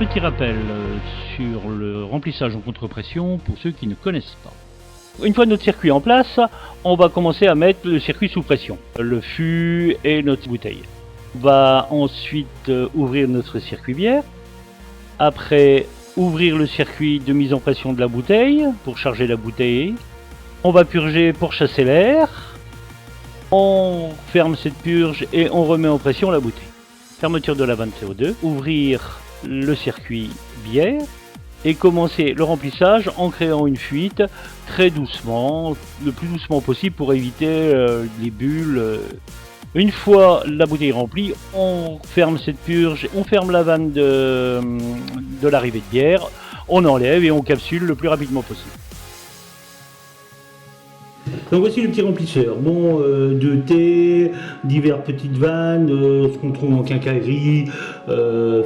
petit rappel sur le remplissage en contre-pression pour ceux qui ne connaissent pas. Une fois notre circuit en place, on va commencer à mettre le circuit sous pression, le fût et notre bouteille. On va ensuite ouvrir notre circuit bière. Après, ouvrir le circuit de mise en pression de la bouteille pour charger la bouteille. On va purger pour chasser l'air. On ferme cette purge et on remet en pression la bouteille. Fermeture de la vanne CO2. Ouvrir le circuit bière et commencer le remplissage en créant une fuite très doucement, le plus doucement possible pour éviter les bulles. Une fois la bouteille remplie, on ferme cette purge, on ferme la vanne de l'arrivée de bière, on enlève et on capsule le plus rapidement possible. Donc voici le petit remplisseur, de thé, diverses petites vannes, ce qu'on trouve en quincaillerie,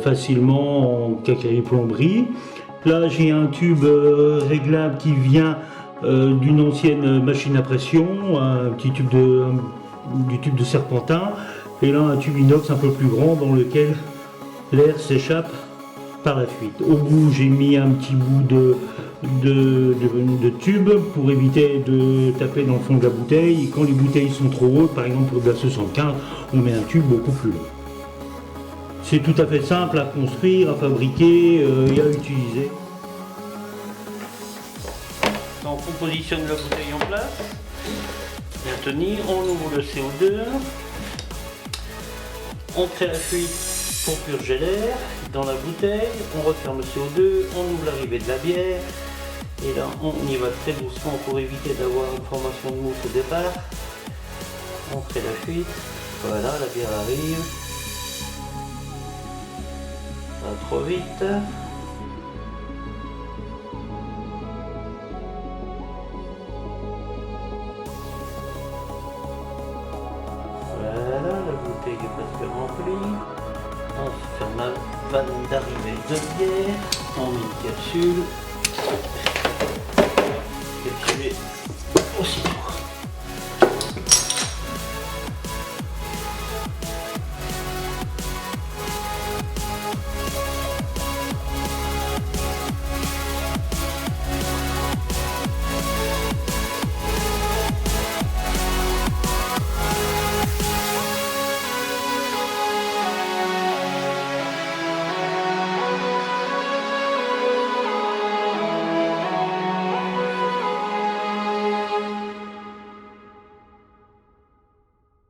facilement en quincaillerie plomberie. Là j'ai un tube réglable qui vient d'une ancienne machine à pression, un petit tube du tube de serpentin, et là un tube inox un peu plus grand dans lequel l'air s'échappe par la fuite. Au bout j'ai mis un petit bout de tube pour éviter de taper dans le fond de la bouteille. Et quand les bouteilles sont trop hautes, par exemple pour de la 75, on met un tube beaucoup plus long. C'est tout à fait simple à construire, à fabriquer et à utiliser. Donc on positionne la bouteille en place, bien tenir, on ouvre le CO2, on crée la fuite pour purger l'air dans la bouteille, on referme le CO2, on ouvre l'arrivée de la bière, et là on y va très doucement pour éviter d'avoir une formation de mousse au départ. On crée la fuite, voilà, la bière arrive, pas trop vite. Voilà, la bouteille est presque remplie. On ferme la vanne d'arrivée de bière, on met une capsule. Capsulée